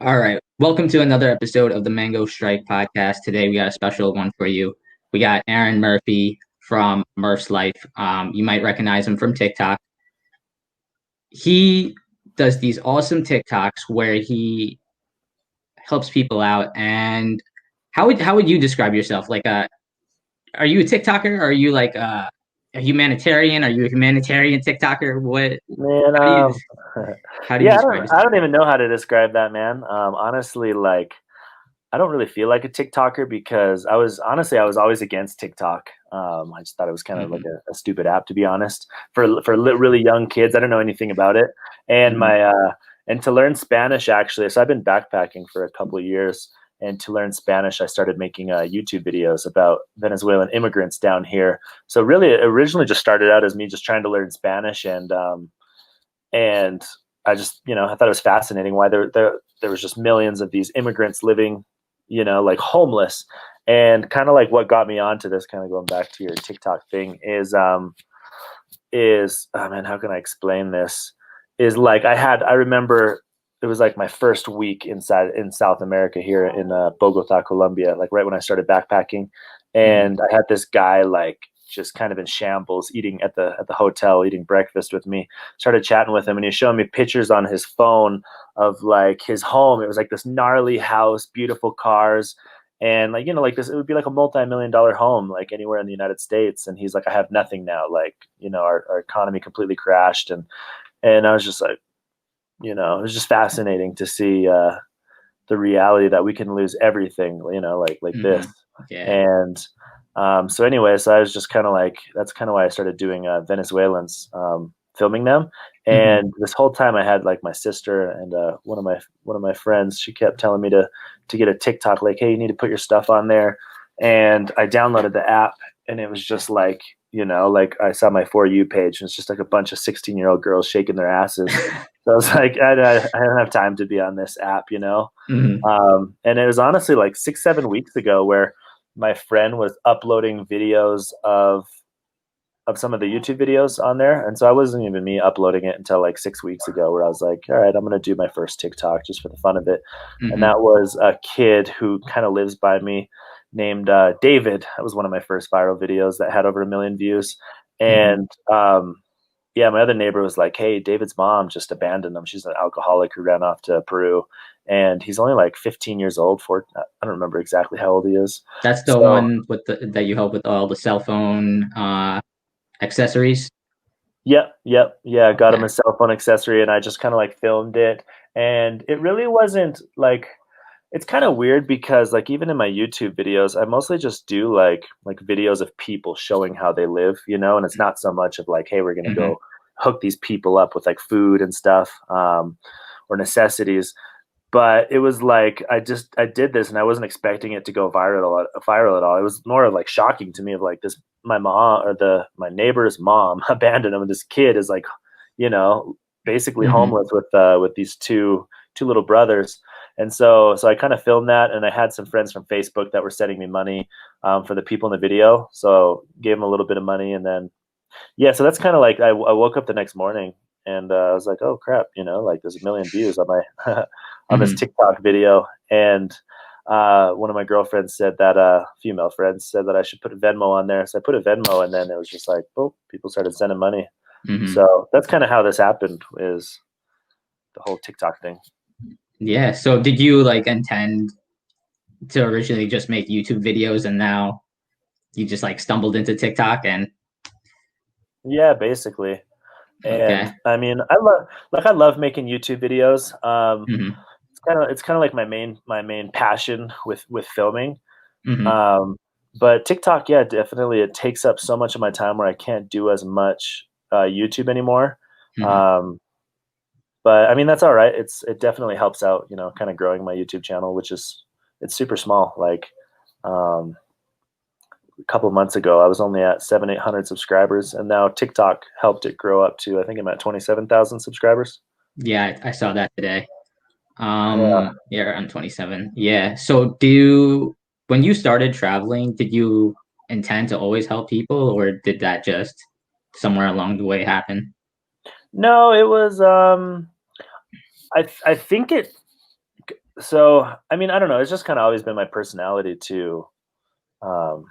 All right. Welcome to another episode of the MangoStrike podcast. Today we got a special one for you. We got Aaron Murphy from Murphslife. You might recognize him from TikTok. He does these awesome TikToks where he helps people out. And how would you describe yourself? Are you a TikToker? Are you like a humanitarian? Are you a humanitarian TikToker? What? Man, How do you how do you yeah, describe I yourself? don't even know how to describe that, man. Honestly, like, I don't really feel like a TikToker because I was always against TikTok. I just thought it was kind of like Hmm. a stupid app, to be honest, for really young kids. I don't know anything about it, and Hmm. and to learn Spanish actually. So I've been backpacking for a couple of years, and to learn Spanish, I started making YouTube videos about Venezuelan immigrants down here. So really, it originally just started out as me just trying to learn Spanish, and I just I thought it was fascinating why there was just millions of these immigrants living, like homeless, and kind of like what got me onto this. Kind of going back to your TikTok thing is oh man, how can I explain this? Is like I remember it was like my first week inside in South America here in Bogota, Colombia, like right when I started backpacking, Hmm. and I had this guy like just kind of in shambles eating at the hotel eating breakfast with me. Started chatting with him, and he was showing me pictures on his phone of like his home. It was like this gnarly house, beautiful cars, and like like this, it would be like a multi-million-dollar home like anywhere in the United States. And he's like, I have nothing now, like our economy completely crashed. And I was just like, it was just fascinating to see the reality that we can lose everything, like this. Hmm. Yeah. And so anyway, so I was just kind of like, that's kind of why I started doing Venezuelans, filming them. Hmm. And this whole time I had like my sister and one of my friends. She kept telling me to get a TikTok, like, hey, you need to put your stuff on there. And I downloaded the app, and it was just like, like I saw my For You page, and it's just like a bunch of 16-year-old girls shaking their asses. So I was like, I don't have time to be on this app. Hmm. And it was honestly like 6, 7 weeks ago where my friend was uploading videos of some of the YouTube videos on there. And so I wasn't even me uploading it until like 6 weeks ago, where I was like, all right, I'm going to do my first TikTok just for the fun of it. And Hmm. that was a kid who kind of lives by me named David. That was one of my first viral videos that had over 1 million views. Hmm. And yeah, my other neighbor was like, hey, David's mom just abandoned him. She's an alcoholic who ran off to Peru. And he's only like 15 years old. I don't remember exactly how old he is. That's the So one with that you help with all the cell phone accessories. yep, yep, yeah. I got him Okay. a cell phone accessory, and I just kind of like filmed it. And it really wasn't like, it's kind of weird because like even in my YouTube videos, I mostly just do like videos of people showing how they live, and it's not so much of like, hey, we're gonna Hmm. go hook these people up with like food and stuff, or necessities. But it was like I did this, and I wasn't expecting it to go viral at all. It was more of like shocking to me of like this, my mom or the my neighbor's mom abandoned him, and this kid is like, you know basically Hmm. homeless with these two little brothers. And so I kind of filmed that, and I had some friends from Facebook that were sending me money, for the people in the video, so gave them a little bit of money. And then yeah, so that's kind of like I woke up the next morning, and I was like, oh crap, like there's 1 million views on my on this Hmm. TikTok video. And one of my girlfriends said that female friends said that I should put a Venmo on there. So I put a Venmo, and then it was just like, oh, people started sending money. Hmm. So that's kind of how this happened, is the whole TikTok thing. Yeah. So did you like intend to originally just make YouTube videos and now you just like stumbled into TikTok and Yeah, basically. And okay. I mean, I love making YouTube videos. Hmm. It's kind of like my main passion with filming. Hmm. Um, but TikTok, yeah, definitely, it takes up so much of my time where I can't do as much YouTube anymore. Hmm. Um, but I mean, that's all right. It definitely helps out, kind of growing my YouTube channel, which is it's super small. Like, um, a couple of months ago, I was only at 700, 800 subscribers, and now TikTok helped it grow up to, I think I'm at 27,000 subscribers. Yeah, I saw that today. Yeah. Yeah, around 27. Yeah. So do you, when you started traveling, did you intend to always help people or did that just somewhere along the way happen? No, it was. I think it. So I mean, I don't know. It's just kind of always been my personality to, um,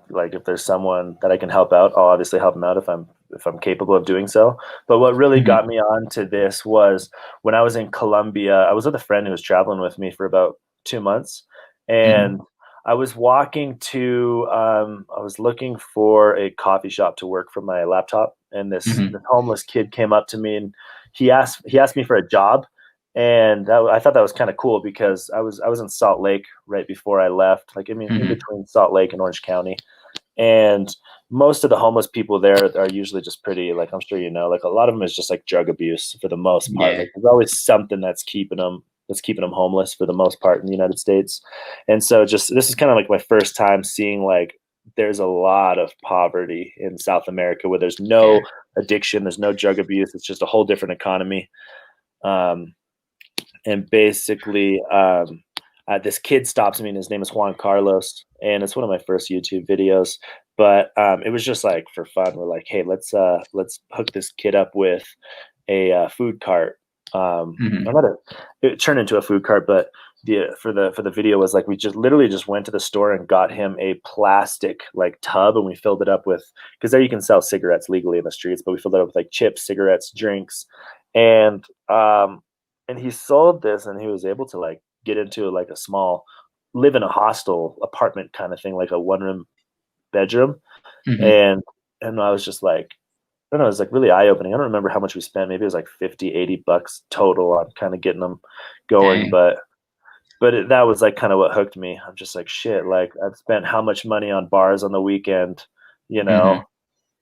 like if there's someone that I can help out, I'll obviously help them out if I'm capable of doing so. But what really Hmm. got me onto this was when I was in Colombia. I was with a friend who was traveling with me for about 2 months, Hmm. and I was walking to. I was looking for a coffee shop to work from my laptop, and this Hmm. homeless kid came up to me and he asked me for a job, and I thought that was kind of cool because I was in Salt Lake right before I left, like I mean in Hmm. between Salt Lake and Orange County, and most of the homeless people there are usually just pretty, like I'm sure you know, like a lot of them is just like drug abuse for the most part. Yeah. Like there's always something that's keeping them homeless for the most part in the United States, and so just this is kind of like my first time seeing like there's a lot of poverty in South America where there's Yeah. no addiction, there's no drug abuse, it's just a whole different economy. Um, and basically this kid stops me and his name is Juan Carlos, and it's one of my first YouTube videos, but it was just like for fun. We're like, hey, let's hook this kid up with a food cart. Or Hmm. not a It turned into a food cart, but the video was like we just literally just went to the store and got him a plastic like tub, and we filled it up with, because there you can sell cigarettes legally in the streets, but we filled it up with like chips, cigarettes, drinks, and he sold this, and he was able to like get into like a small, live in a hostel apartment kind of thing, like a one room bedroom, Hmm. and I was just like, I don't know, it was like really eye opening. I don't remember how much we spent. Maybe it was like 50, $80 total on kind of getting them going. Dang. That was like kind of what hooked me. I'm just like, shit, like I've spent how much money on bars on the weekend, you Hmm. know,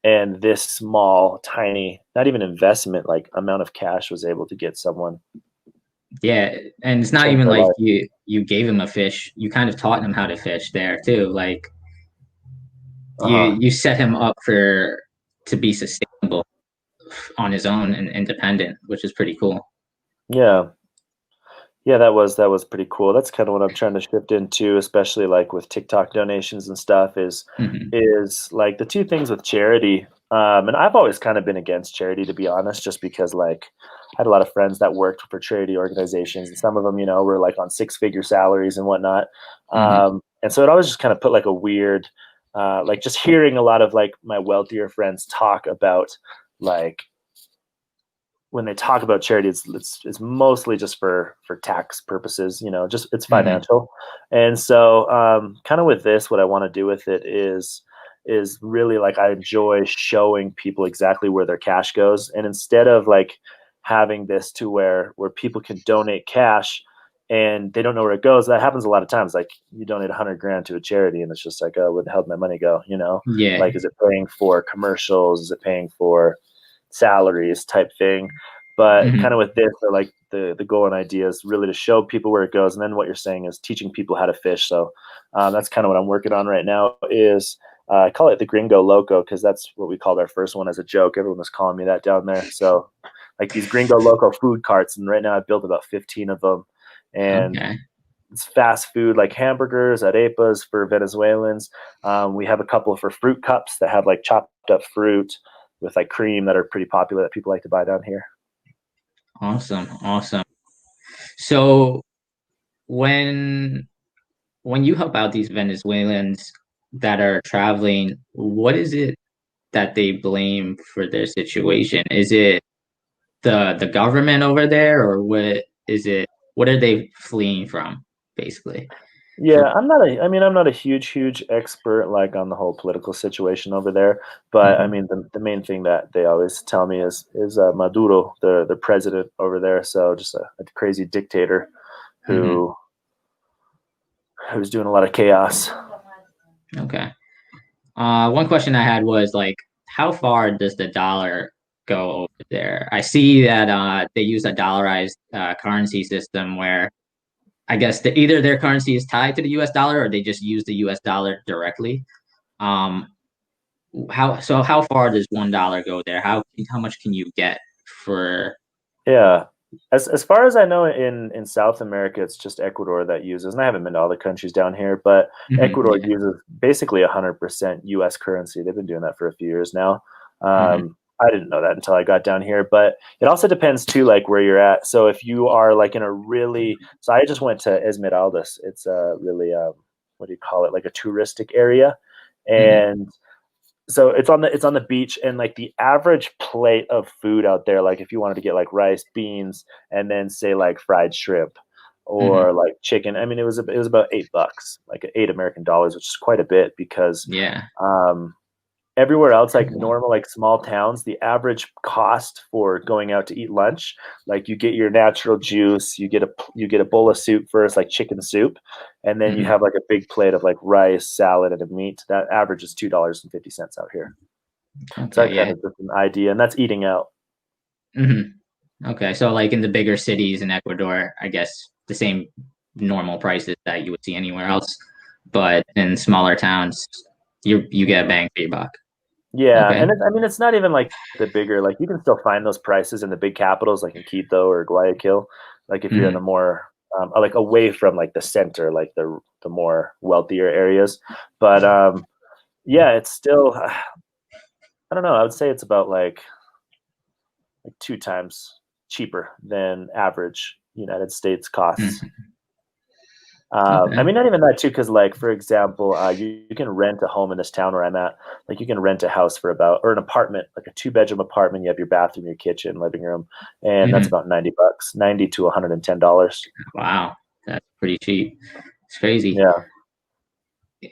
and this small, tiny, not even investment, like amount of cash was able to get someone, Yeah, and it's not change even their like life. you gave him a fish. You kind of taught him how to fish there too. Like Uh-huh. you set him up for to be sustainable on his own and independent, which is pretty cool. Yeah. Yeah, that was pretty cool. That's kind of what I'm trying to shift into, especially like with TikTok donations and stuff. Is Hmm. is like the two things with charity. And I've always kind of been against charity, to be honest, just because like I had a lot of friends that worked for charity organizations, and some of them, were like on six-figure salaries and whatnot. Hmm. And so it always just kind of put like a weird, like just hearing a lot of like my wealthier friends talk about like when they talk about charity, it's mostly just for tax purposes, just it's Hmm. financial. And so kind of with this, what I want to do with it is really like I enjoy showing people exactly where their cash goes, and instead of like having this to where people can donate cash and they don't know where it goes. That happens a lot of times. Like you donate 100 grand to a charity, and it's just like, oh, where the hell did my money go? Yeah. Like, is it paying for commercials? Is it paying for salaries type thing? But kind Hmm. of with this, like the goal and idea is really to show people where it goes, and then what you're saying is teaching people how to fish. So that's kind of what I'm working on right now. Is I call it the Gringo Loco because that's what we called our first one as a joke. Everyone was calling me that down there. So like these Gringo Loco food carts, and right now I've built about 15 of them, and Okay. it's fast food like hamburgers, arepas for Venezuelans. We have a couple for fruit cups that have like chopped up fruit with like cream that are pretty popular that people like to buy down here. Awesome. Awesome. So when when you help out these Venezuelans that are traveling, what is it that they blame for their situation? Is it the government over there, or what is it? What are they fleeing from, basically? Yeah, I'm not a huge expert like on the whole political situation over there, but I Hmm. mean the main thing that they always tell me is Maduro, the president over there. So just a crazy dictator Hmm. who who's doing a lot of chaos. Okay. One question I had was like, how far does the dollar go over there? I see that they use a dollarized currency system where I guess either their currency is tied to the U.S. dollar or they just use the U.S. dollar directly. Um, how far does $1 go there? How much can you get for? Yeah. As far as I know, in South America, it's just Ecuador that uses, and I haven't been to all the countries down here, but Mhm, Ecuador yeah. uses basically 100% U.S. currency. They've been doing that for a few years now. Hmm. I didn't know that until I got down here, but it also depends too, like where you're at. So if you are like in a really, so I just went to Esmeraldas. It's a really, what do you call it? Like a touristic area, Hmm. and so it's on the beach, and like the average plate of food out there, like if you wanted to get like rice, beans, and then say like fried shrimp or Hmm. like chicken. I mean, it was about $8, like $8 American, which is quite a bit because Yeah. um, everywhere else, That's like a lot. normal, like small towns, the average cost for going out to eat lunch, like you get your natural juice, you get a bowl of soup first, like chicken soup, and then you Hmm. have like a big plate of like rice, salad, and a meat. That averages $2.50 out here. So Okay. that kind Yeah. of just an idea, and that's eating out. Hmm. Okay. So like in the bigger cities in Ecuador, I guess the same normal prices that you would see anywhere else, but in smaller towns, you get a Mhm. bang for your buck. Yeah, Okay. and I mean, it's not even like the bigger, like you can still find those prices in the big capitals, like in Quito or Guayaquil. Like if you're in the Hmm. more like away from like the center, like the more wealthier areas. But yeah, it's still I don't know. I would say it's about like two times cheaper than average United States costs. Hmm. I Okay. mean, not even that too, because like for example, you can rent a home in this town where I'm at. Like you can rent a house for about, or an apartment, like a two-bedroom apartment. You have your bathroom, your kitchen, living room, and that's Hmm. about $90, 90 to $110. Wow. That's pretty cheap. It's crazy. Yeah,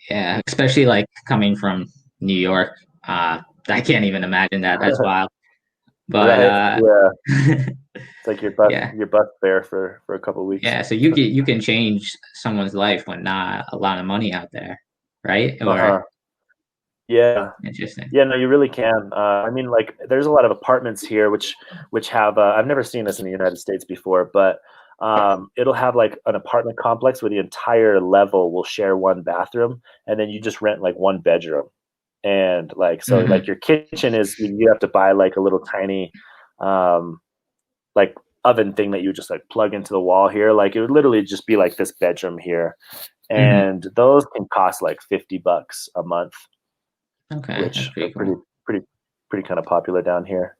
Yeah, especially like coming from New York. I can't even imagine that. That's wild. But right. Yeah, it's like your bus yeah, your bus fare for a couple of weeks. yeah. So you can change someone's life with not a lot of money out there, right? Uh Or huh. Yeah. interesting. Yeah, no, you really can. I mean, like, there's a lot of apartments here, which have. I've never seen this in the United States before, but it'll have like an apartment complex where the entire level will share one bathroom, and then you just rent like one bedroom, and like so, like Hmm. your kitchen is you have to buy like a little tiny, um, like oven thing that you just like plug into the wall here. Like it would literally just be like this bedroom here, Hmm. and those can cost like $50 a month, Okay, that's which are pretty pretty cool. pretty pretty kind of popular down here.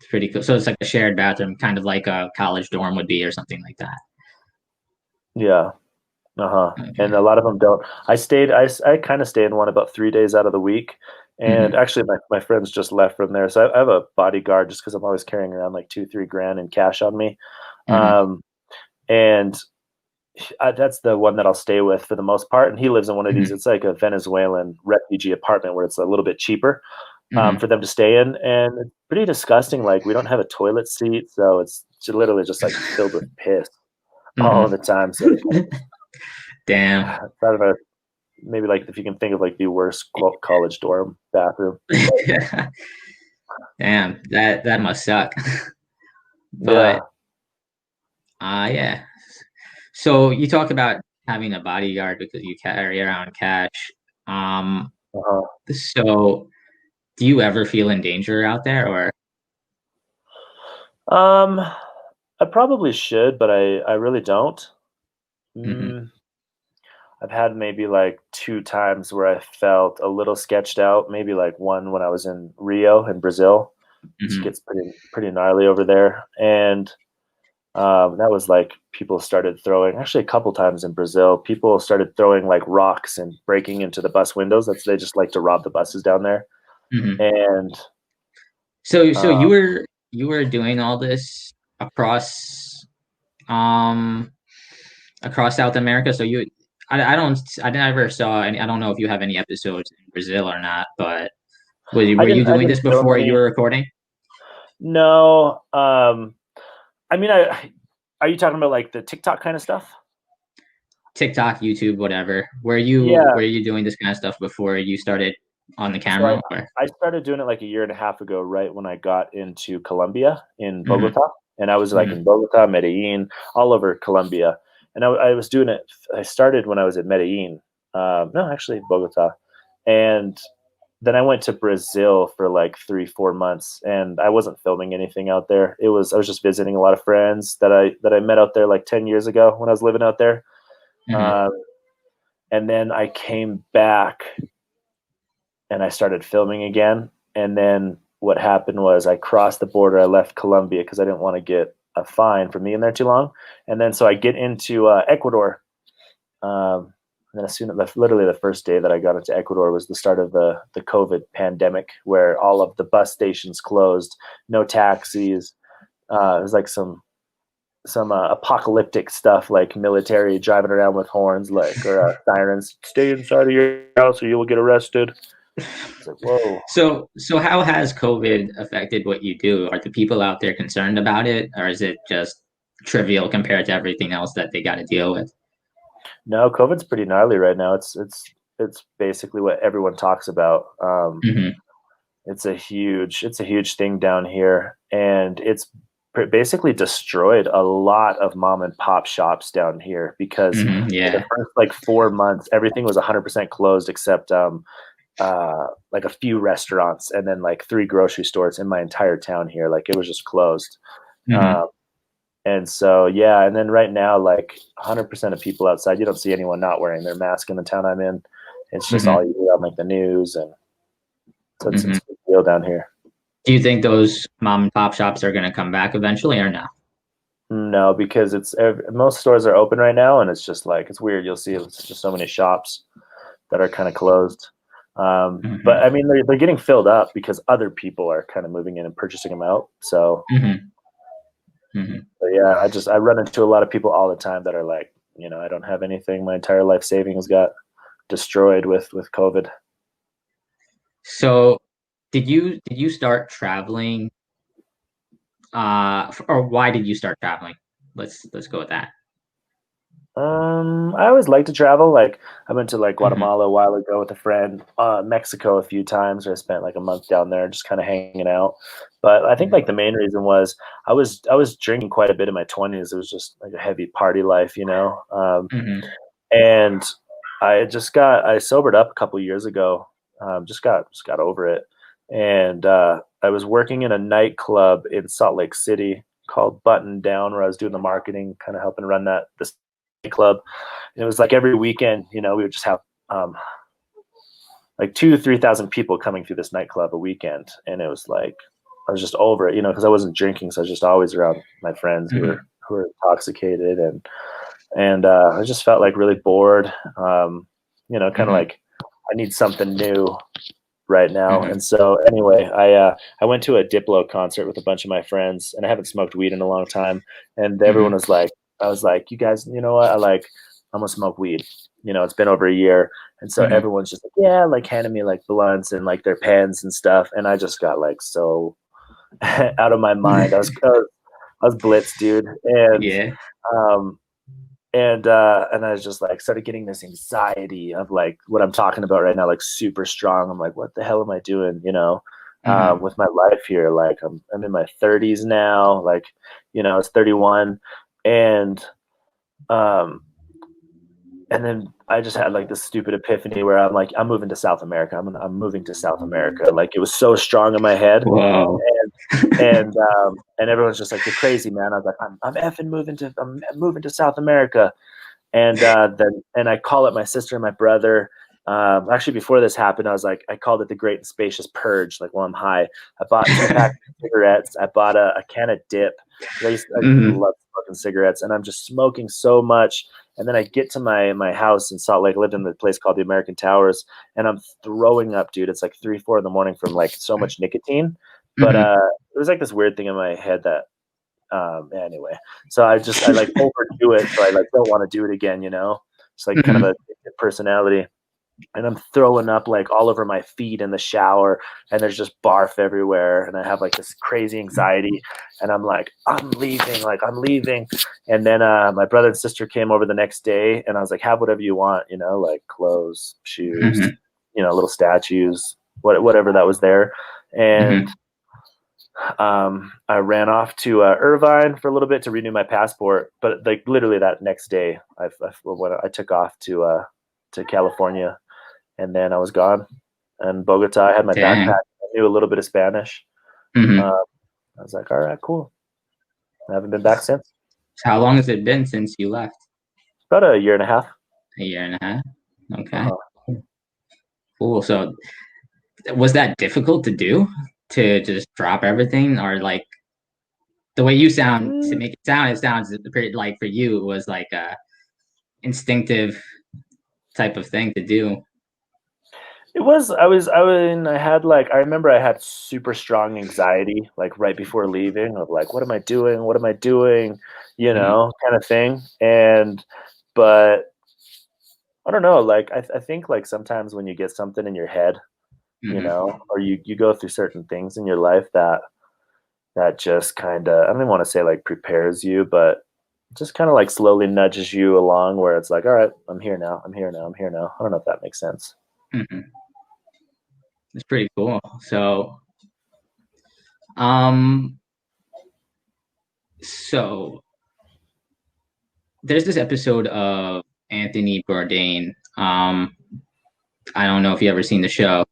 It's pretty cool. So it's like a shared bathroom, kind of like a college dorm would be, or something like that. Yeah. Uh-huh. And a Okay. lot of them don't. I kind of stay in one about 3 days out of the week. And Hmm. actually my friends just left from there. So I have a bodyguard just because I'm always carrying around like 2, 3 grand in cash on me. Hmm. Um, and that's the one that I'll stay with for the most part. And he lives in one of these, Hmm. it's like a Venezuelan refugee apartment where it's a little bit cheaper Hmm. for them to stay in. And it's pretty disgusting. Like we don't have a toilet seat. So it's literally just like filled with piss all Hmm. the time. So Damn. it's out of a maybe like if you can think of like the worst college dorm bathroom. Damn, that must suck. But Yeah. yeah. So you talk about having a bodyguard because you carry around cash. Um, Uh-huh. so do you ever feel in danger out there or? Um, I probably should, but I really don't. Hmm. Mm, I've had maybe like two times where I felt a little sketched out. Maybe like one when I was in Rio in Brazil. It Hmm. gets pretty gnarly over there, and that was like people started throwing. Actually, a couple times in Brazil, people started throwing like rocks and breaking into the bus windows. They just like to rob the buses down there, Hmm. and So um, you were doing all this across um across South America. So I never saw any. I don't know if you have any episodes in Brazil or not, but I were you didn't doing this film before you any. were recording? No. I mean, are you talking about like the TikTok kind of stuff? TikTok, YouTube, whatever. Yeah. Were you doing this kind of stuff before you started on the So camera? Or? I started doing it like a year and a half ago, right when I got into Colombia in Hmm. Bogota, and I was like Hmm. in Bogota, Medellin, all over Colombia, and I was doing it. I started when I was at Medellin. No, actually Bogota, and then I went to Brazil for like 3, 4 months, and I wasn't filming anything out there. I was just visiting a lot of friends that I met out there like 10 years ago when I was living out there. Hmm. Um, and then I came back and I started filming again. And then what happened was I crossed the border. I left Colombia because I didn't want to get a fine for being there too long. And then so I get into Ecuador. And then as soon as literally the first day that I got into Ecuador was the start of the COVID pandemic, where all of the bus stations closed, no taxis. It was like some apocalyptic stuff, like military driving around with horns, like or sirens. Stay inside of your house, or you will get arrested. It's like, whoa. So how has COVID affected what you do? Are the people out there concerned about it, or is it just trivial compared to everything else that they got to deal with? No, COVID's pretty gnarly right now. It's basically what everyone talks about. Hmm. It's a huge thing down here, and it's basically destroyed a lot of mom and pop shops down here because Hmm. for the Yeah. first like 4 months, everything was 100% closed except like a few restaurants and then like 3 grocery stores in my entire town here. Like it was just closed. Hmm. Um, and so, yeah. And then right now, like 100% of people outside, you don't see anyone not wearing their mask in the town I'm in. It's just all Hmm. you hear on like the news. And so it's Hmm. a big deal down here. Do you think those mom and pop shops are going to come back eventually, or no? No, because most stores are open right now, and it's just like it's weird. You'll see it's just so many shops that are kind of closed. But Hmm. I mean, they're getting filled up because other people are kind of moving in and purchasing them out. So, Hmm. Hmm. but yeah, I run into a lot of people all the time that are like, I don't have anything. My entire life savings got destroyed with COVID. So did you start traveling? Or why did you start traveling? Let's go with that. I always like to travel. Like I went to like Hmm. Guatemala a while ago with a friend, Mexico a few times. Where I spent like a month down there, just kind of hanging out. But I think Hmm. like the main reason was I was drinking quite a bit in my 20s. It was just like a heavy party life. Hmm. And I sobered up a couple years ago. Just got over it, and I was working in a nightclub in Salt Lake City called Button Down, where I was doing the marketing, kind of helping run this club. And it was like every weekend, we would just have um, like 2 to 3 thousand people coming through this nightclub a weekend, and it was like I was just over it, because I wasn't drinking, so I was just always around my friends Hmm. who were intoxicated, and I just felt like really bored. Kind of Hmm. like I need something new right now. Hmm. And so anyway, I went to a Diplo concert with a bunch of my friends, and I haven't smoked weed in a long time. And everyone Hmm. was like, I was like, you guys, you know what? I'm gonna smoke weed. It's been over a year, and so Hmm. everyone's just like, yeah, like handing me like blunts and like their pens and stuff, and I just got like so out of my mind. I was blitzed, dude, Yeah. um, and I was just like started getting this anxiety of like what I'm talking about right now, like super strong. I'm like, what the hell am I doing? Hmm. With my life here. Like I'm in my 30s now. Like, it's 31, and um, and then I just had like this stupid epiphany where I'm like, I'm moving to South America. I'm moving to South America. Like it was so strong in my head, Whoa. and everyone's just like, you're crazy, man. I was like, I'm moving to South America. And I call up my sister and my brother. Actually, before this happened, I called it the Great and Spacious Purge. Like while I'm high, I bought 2 packs of cigarettes. I bought a can of dip. I just Hmm. love smoking cigarettes, and I'm just smoking so much. And then I get to my house in Salt Lake. I lived in the place called the American Towers, and I'm throwing up, dude. It's like 3, 4 in the morning from like so much nicotine. But Hmm. it was like this weird thing in my head that anyway, so I like overdo it, so I like don't want to do it again. It's like kind of Hmm. a personality, and I'm throwing up like all over my feet in the shower, and there's just barf everywhere, and I have like this crazy anxiety, and I'm leaving, and then my brother and sister came over the next day, and I was like, have whatever you want, like clothes, shoes, Hmm. little statues, whatever that was there, and Hmm. I ran off to Irvine for a little bit to renew my passport, but like literally that next day, I took off to California, and then I was gone. And Bogota, I had my backpack. Dang. I knew a little bit of Spanish. Hmm. I was like, all right, cool. I haven't been back since. So how long has it been since you left? About a year and a half. A year and a half. Okay. Uh-huh. Cool. So was that difficult to do? to just drop everything, or like the way you sound to Mm, make it sound, it sounds pretty, like for you it was like a instinctive type of thing to do. it was. I had like I remember I had super strong anxiety like right before leaving of like what am I doing? What am I doing? You Mhm, know, kind of thing. And but I don't know. Like I think like sometimes when you get something in your head, you mhm. know, or you go through certain things in your life that just kind of I don't even want to say like prepares you, but just kind of like slowly nudges you along where it's like, all right, I'm here now. I'm here now. I'm here now. I don't know if that makes sense. Mhm. It's pretty cool. So, um, so there's this episode of Anthony Bourdain. I don't know if you ever seen the show,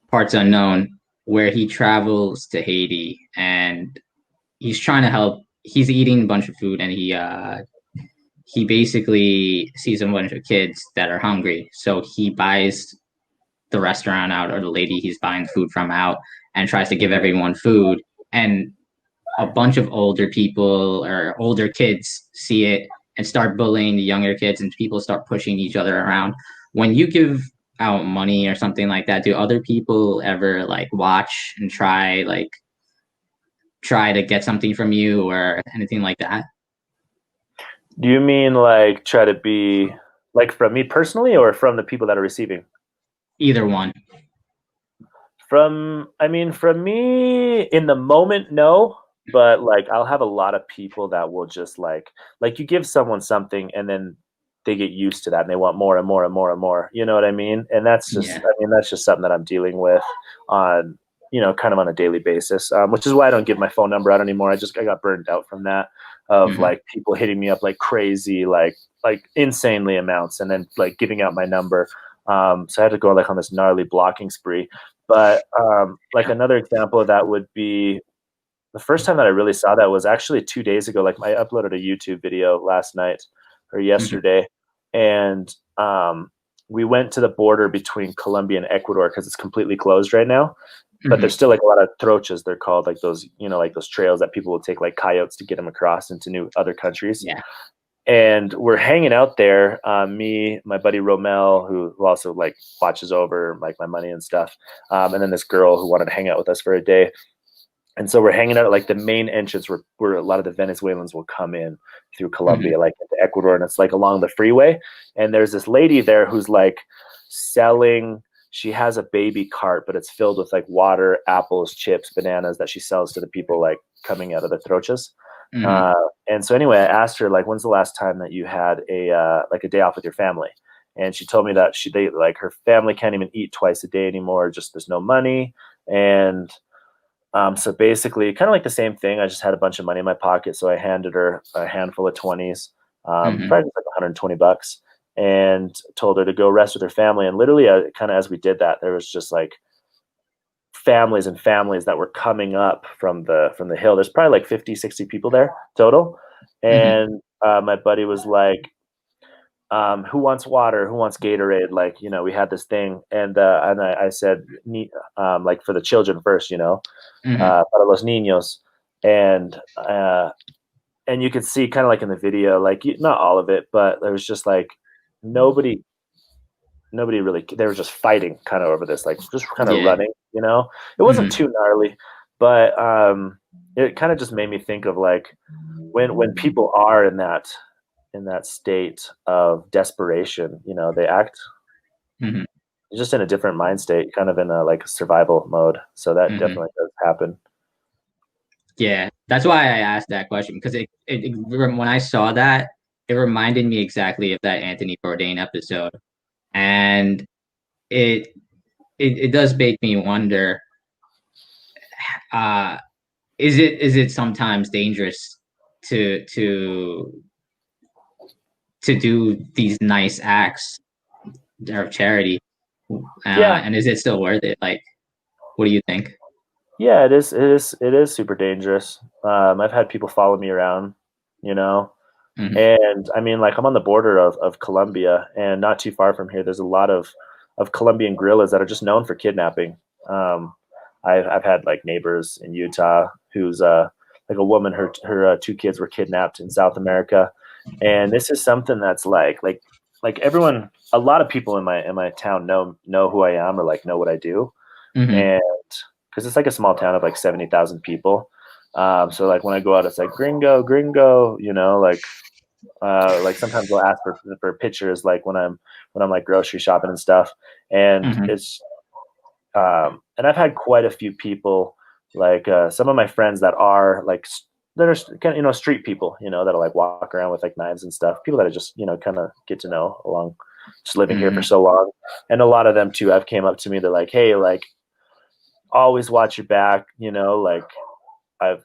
Parts Unknown, where he travels to Haiti and he's trying to help. He's eating a bunch of food and he basically sees a bunch of kids that are hungry, so he buys the restaurant out, or the lady he's buying food from out, and tries to give everyone food. And a bunch of older people or older kids see it and start bullying the younger kids, and people start pushing each other around. When you give out money or something like that, do other people ever like watch and try to get something from you or anything like that? Do you mean like try to be like from me personally or from the people that are receiving? Either one. I mean, from me in the moment, no. But like, I'll have a lot of people that will just like you give someone something and then they get used to that and they want more and more and more and more. You know what I mean? And Yeah. that's just something that I'm dealing with on, kind of on a daily basis. Which is why I don't give my phone number out anymore. I got burned out from that of Hmm. like people hitting me up like crazy, like insanely amounts, and then like giving out my number. So I had to go like on this gnarly blocking spree. But like Yeah. another example of that would be the first time that I really saw that was actually 2 days ago. Like I uploaded a YouTube video last night or Hmm. yesterday, and we went to the border between Colombia and Ecuador because it's completely closed right now. But Hmm. there's still like a lot of trochas, they're called, like those, like those trails that people will take like coyotes to get them across into new other countries. Yeah. And we're hanging out there. Me, my buddy Romel, who also like watches over like my money and stuff, and then this girl who wanted to hang out with us for a day. And so we're hanging out at like the main entrance where a lot of the Venezuelans will come in through Hmm. Colombia, like into Ecuador, and it's like along the freeway. And there's this lady there who's like selling. She has a baby cart, but it's filled with like water, apples, chips, bananas that she sells to the people like coming out of the trochas. Hmm. Uh, and so anyway, I asked her like, when's the last time that you had a like a day off with your family? And she told me that they like her family can't even eat twice a day anymore. Just there's no money. And so basically, kind of like the same thing. I just had a bunch of money in my pocket, so I handed her a handful of 20s, Hmm. probably just like $120, and told her to go rest with her family. And literally, kind of as we did that, there was just like families and families that were coming up from the hill. There's probably like 50, 60 people there total. Hmm. And my buddy was like, who wants water? Who wants Gatorade? Like, we had this thing, and I said, like for the children first, Hmm. para los niños, and and you could see kind of like in the video, like not all of it, but there was just like nobody, nobody really. They were just fighting kind of over this, like just kind of Yeah. running. It wasn't Hmm. too gnarly, but it kind of just made me think of like when people are in that state of desperation, they act Hmm. just in a different mind state, kind of in a like survival mode. So that Hmm. definitely does happen. Yeah. That's why I asked that question, because when I saw that, it reminded me exactly of that Anthony Bourdain episode, and it it does make me wonder. Uh, is it sometimes dangerous to to to do these nice acts of charity? Yeah, And is it still worth it? Like, what do you think? yeah, it is. It is super dangerous. I've had people follow me around, you know, Hmm. and I mean, like I'm on the border of Colombia, and not too far from here, there's a lot of Colombian guerrillas that are just known for kidnapping. Um, I've had like neighbors in Utah who's like a woman, her two kids were kidnapped in South America, and this is something that's like everyone, a lot of people in my town know who I am or like know what I do, Hmm. and because it's like a small town of like 70,000 people. So like when I go out, it's like gringo, gringo, you know, like sometimes they'll ask for pictures, like when I'm like grocery shopping and stuff, and Hmm. it's and I've had quite a few people, like some of my friends that are like that are kind of, you know, street people, you know, that'll like walk around with like knives and stuff. People that I just, you know, kind of get to know along just living here for Hmm. so long, and a lot of them too have came up to me. They're like, hey, like always watch your back, you know, like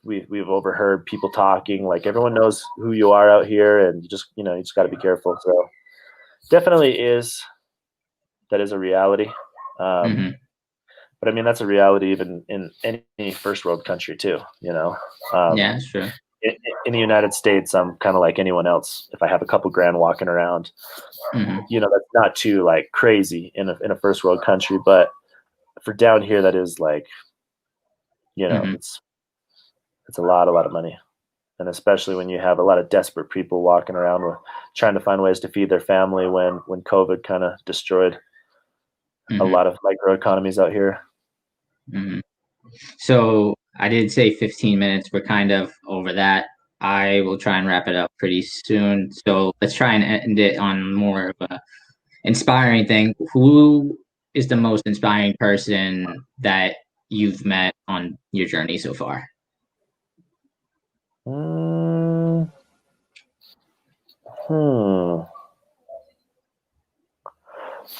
we've overheard people talking, like everyone knows who you are out here, and you just, you know, you just got to be careful. So definitely is, that is a reality. um Hmm. but I mean, that's a reality even in any first world country too, you know. um Yeah, that's true. in, in the United States, I'm kind of like anyone else. If I have a couple grand walking around, Hmm. you know, that's not too like crazy in a first world country, but for down here, that is like, you know, Hmm. it's a lot of money. And especially when you have a lot of desperate people walking around with, trying to find ways to feed their family when COVID kind of destroyed a Hmm. lot of micro economies out here. Hmm. So I did say 15 minutes. We're kind of over that. I will try and wrap it up pretty soon. So let's try and end it on more of a inspiring thing. Who is the most inspiring person that you've met on your journey so far? Mm, hmm.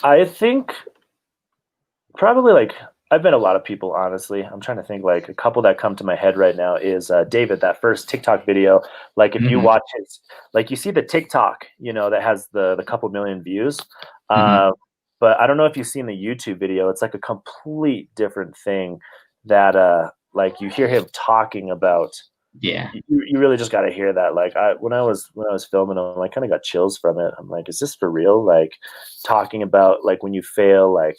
I think probably like I've met a lot of people. Honestly, I'm trying to think. Like a couple that come to my head right now is David. That first TikTok video. Like if you Hmm. watch his, like you see the TikTok, you know, that has the couple million views. Hmm. Uh, but I don't know if you've seen the YouTube video. It's like a complete different thing. That like you hear him talking about. Yeah. You really just got to hear that. Like when I was filming, I kind of got chills from it. I'm like, is this for real? Like talking about like when you fail, like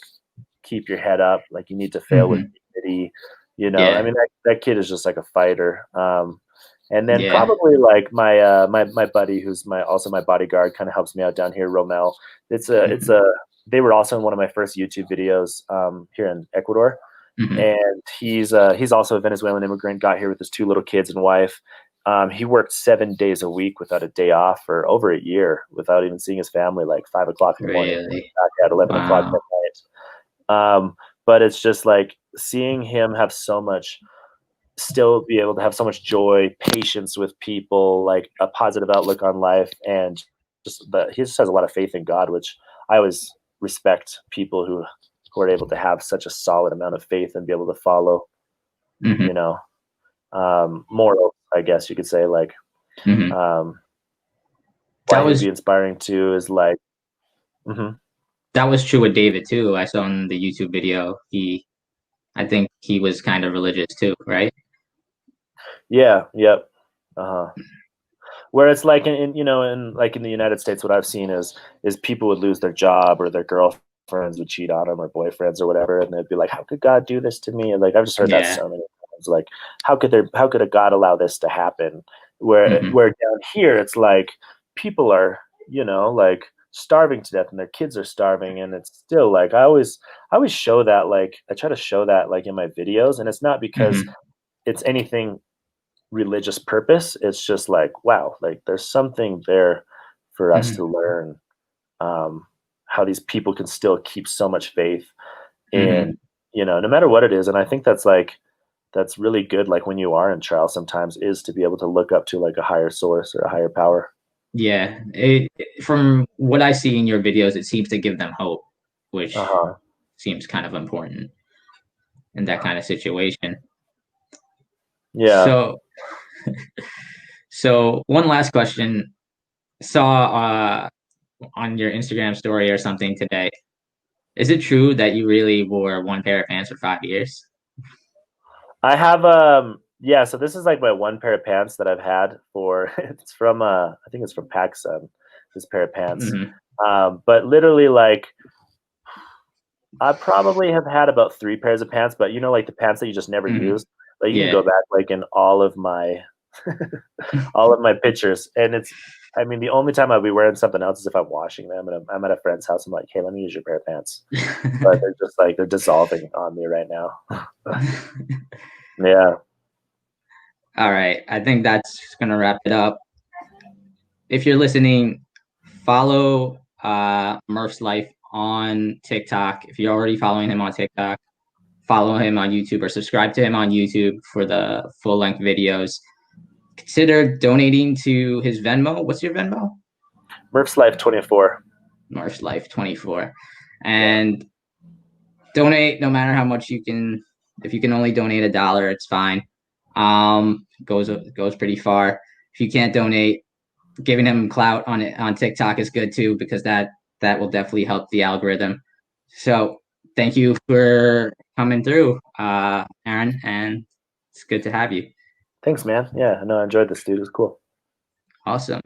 keep your head up. Like you need to fail with Hmm. dignity. You know, I Yeah. mean, that kid is just like a fighter. And then Yeah. probably like my buddy, who's also my bodyguard, kind of helps me out down here, Romel. It's Hmm. a They were also in one of my first YouTube videos here in Ecuador, Hmm. and he's also a Venezuelan immigrant. Got here with his two little kids and wife. He worked 7 days a week without a day off for over a year, without even seeing his family. Like 5 o'clock in the morning, Really? back at 11 o'clock at Wow. night. But it's just like seeing him have so much, still be able to have so much joy, patience with people, like a positive outlook on life, and he just has a lot of faith in God, which I always respect people who are able to have such a solid amount of faith and be able to follow, Hmm. you know, morals, I guess you could say. Like Hmm. um, That why he would was be inspiring too is like, mhm. that was true with David too. I saw in the YouTube video. I think he was kind of religious too, right? Yeah, yep. Uh-huh. Where it's like you know, in like in the United States, what I've seen is people would lose their job, or their girlfriends would cheat on them, or boyfriends or whatever, and they'd be like, "How could God do this to me?" And like I've just heard that Yeah. so many times. Like, how could a God allow this to happen? Hmm. Where down here it's like people are, you know, like starving to death, and their kids are starving, and it's still like I always show that, like I try to show that like in my videos, and it's not because Hmm. it's anything religious purpose. It's just like, wow, like there's something there for us Hmm. to learn, um, how these people can still keep so much faith Hmm. in, you know, no matter what it is. And I think that's like, that's really good. Like when you are in trial sometimes, is to be able to look up to like a higher source or a higher power. Yeah. From what I see in your videos, it seems to give them hope, which Uh-huh. seems kind of important in that kind of situation. Yeah. So, so one last question. Saw on your Instagram story or something today. Is it true that you really wore one pair of pants for 5 years? I have yeah, so this is like my one pair of pants that I've had for it's from I think it's from PacSun, this pair of pants. Hmm. But literally like I probably have had about 3 pairs of pants, but you know, like the pants that you just never Mhm. used. Like you can go Yeah. back like in all of my all of my pictures, and it's. I mean, the only time I'll be wearing something else is if I'm washing them, and I'm at a friend's house. I'm like, hey, let me use your pair of pants, but they're just like they're dissolving on me right now. Yeah, All right. I think that's gonna wrap it up. If you're listening, follow Murphslife on TikTok. If you're already following him on TikTok, follow him on YouTube or subscribe to him on YouTube for the full length videos. Consider donating to his Venmo. What's your Venmo? Murphslife 24. Murphslife 24. Yeah, And donate no matter how much you can. If you can only donate $1, it's fine. Goes pretty far. If you can't donate, giving him clout on it on TikTok is good too because that will definitely help the algorithm. So thank you for coming through, Aaron, and it's good to have you. thanks, man. Yeah, no, I enjoyed this, dude. It was cool. Awesome.